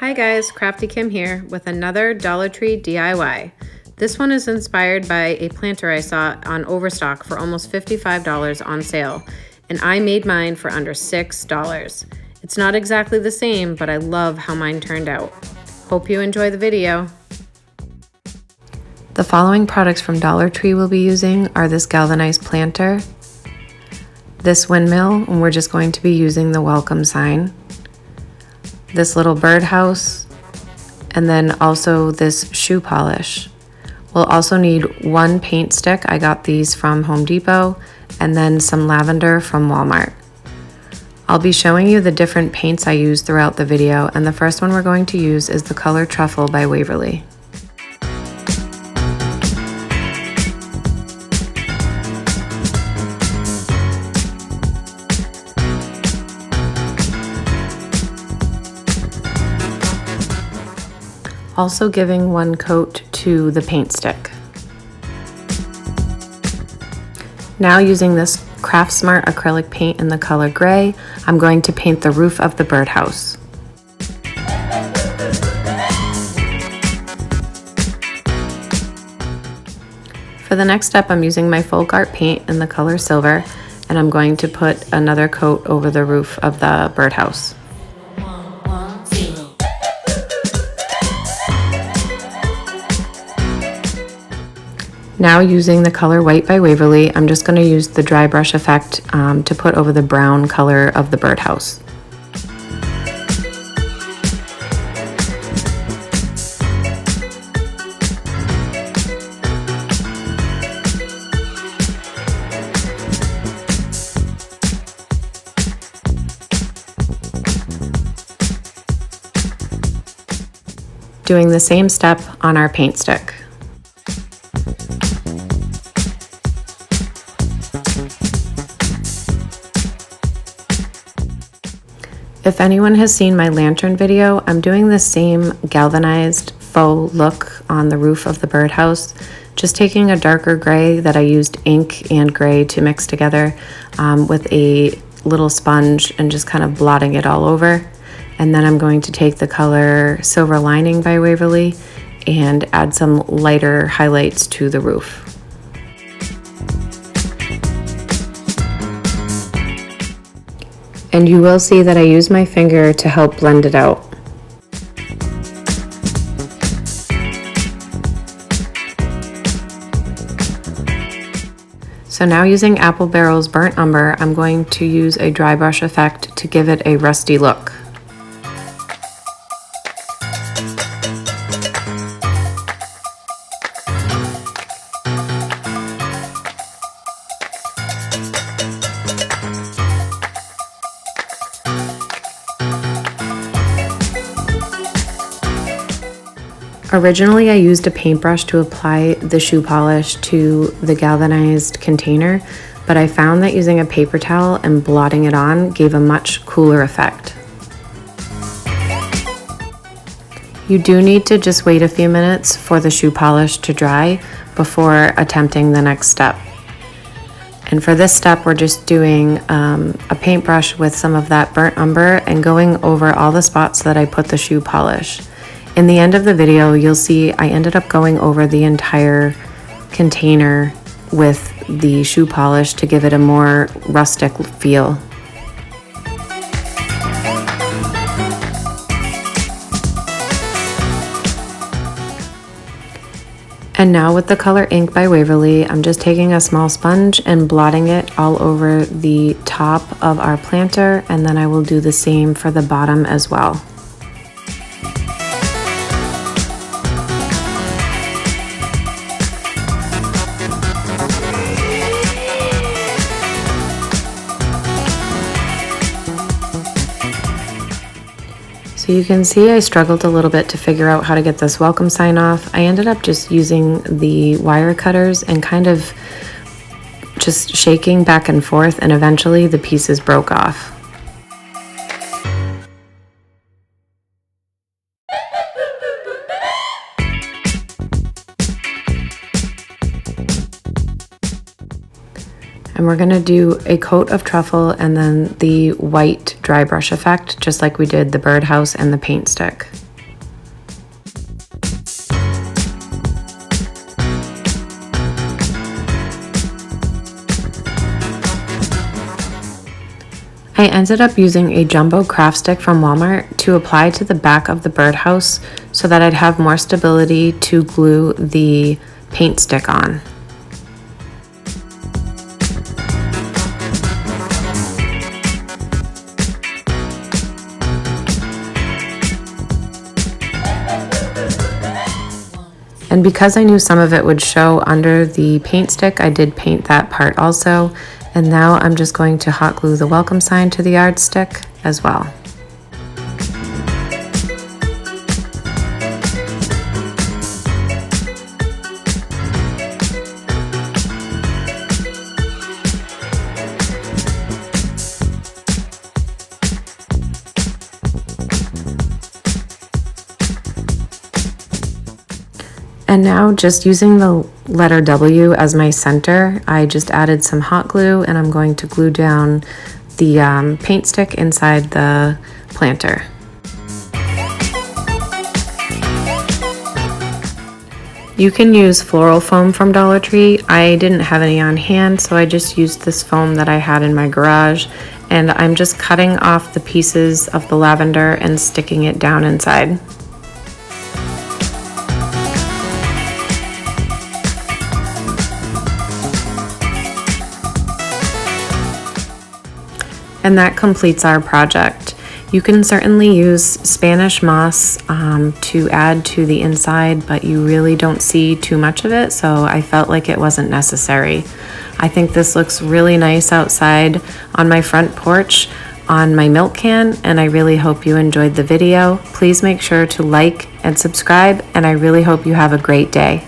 Hi guys, Crafty Kim here with another Dollar Tree DIY. This one is inspired by a planter I saw on Overstock for almost $55 on sale, and I made mine for under $6. It's not exactly the same, but I love how mine turned out. Hope you enjoy the video. The following products from Dollar Tree we'll be using are this galvanized planter, this windmill, and we're just going to be using the welcome sign, this little birdhouse, and then also this shoe polish. We'll also need one paint stick. I got these from Home Depot, and then some lavender from Walmart. I'll be showing you the different paints I use throughout the video, and the first one we're going to use is the color Truffle by Waverly. Also giving one coat to the paint stick. Now using this Craft Smart acrylic paint in the color gray, I'm going to paint the roof of the birdhouse. For the next step, I'm using my folk art paint in the color silver, and I'm going to put another coat over the roof of the birdhouse. Now using the color White by Waverly, I'm just going to use the dry brush effect to put over the brown color of the birdhouse. Doing the same step on our paint stick. If anyone has seen my lantern video, I'm doing the same galvanized faux look on the roof of the birdhouse, just taking a darker gray that I used ink and gray to mix together with a little sponge and just kind of blotting it all over. And then I'm going to take the color Silver Lining by Waverly and add some lighter highlights to the roof. And you will see that I use my finger to help blend it out. So now using Apple Barrel's Burnt Umber, I'm going to use a dry brush effect to give it a rusty look. Originally, I used a paintbrush to apply the shoe polish to the galvanized container, but I found that using a paper towel and blotting it on gave a much cooler effect. You do need to just wait a few minutes for the shoe polish to dry before attempting the next step. And for this step, we're just doing a paintbrush with some of that burnt umber and going over all the spots that I put the shoe polish. In the end of the video, you'll see I ended up going over the entire container with the shoe polish to give it a more rustic feel. And now with the color Ink by Waverly, I'm just taking a small sponge and blotting it all over the top of our planter, and then I will do the same for the bottom as well. So you can see I struggled a little bit to figure out how to get this welcome sign off. I ended up just using the wire cutters and kind of just shaking back and forth, and eventually the pieces broke off. And we're gonna do a coat of truffle and then the white dry brush effect, just like we did the birdhouse and the paint stick. I ended up using a jumbo craft stick from Walmart to apply to the back of the birdhouse so that I'd have more stability to glue the paint stick on. And because I knew some of it would show under the paint stick, I did paint that part also. And now I'm just going to hot glue the welcome sign to the yardstick as well. And now, just using the letter W as my center, I just added some hot glue and I'm going to glue down the paint stick inside the planter. You can use floral foam from Dollar Tree. I didn't have any on hand, so I just used this foam that I had in my garage, and I'm just cutting off the pieces of the lavender and sticking it down inside. And that completes our project. You can certainly use Spanish moss to add to the inside, but you really don't see too much of it, so I felt like it wasn't necessary. I think this looks really nice outside on my front porch on my milk can, and I really hope you enjoyed the video. Please make sure to like and subscribe, and I really hope you have a great day.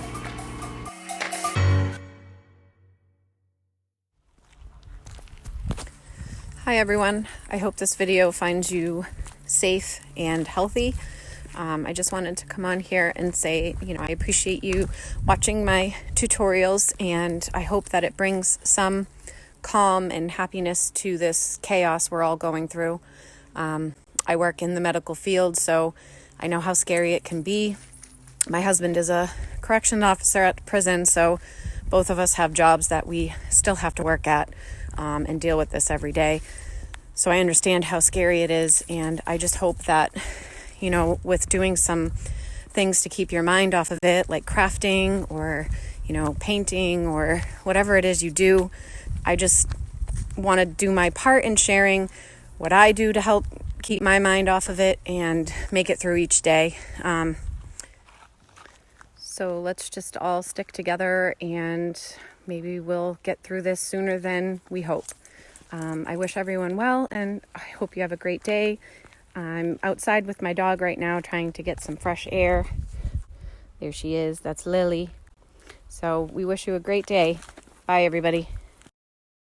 Hi everyone, I hope this video finds you safe and healthy. I just wanted to come on here and say, I appreciate you watching my tutorials, and I hope that it brings some calm and happiness to this chaos we're all going through. I work in the medical field, so I know how scary it can be. My husband is a correction officer at the prison, so both of us have jobs that we still have to work at and deal with this every day. So I understand how scary it is, and I just hope that, with doing some things to keep your mind off of it, like crafting or, painting or whatever it is you do, I just want to do my part in sharing what I do to help keep my mind off of it and make it through each day. So let's just all stick together, and maybe we'll get through this sooner than we hope. I wish everyone well, and I hope you have a great day. I'm outside with my dog right now trying to get some fresh air. There she is. That's Lily. So we wish you a great day. Bye, everybody.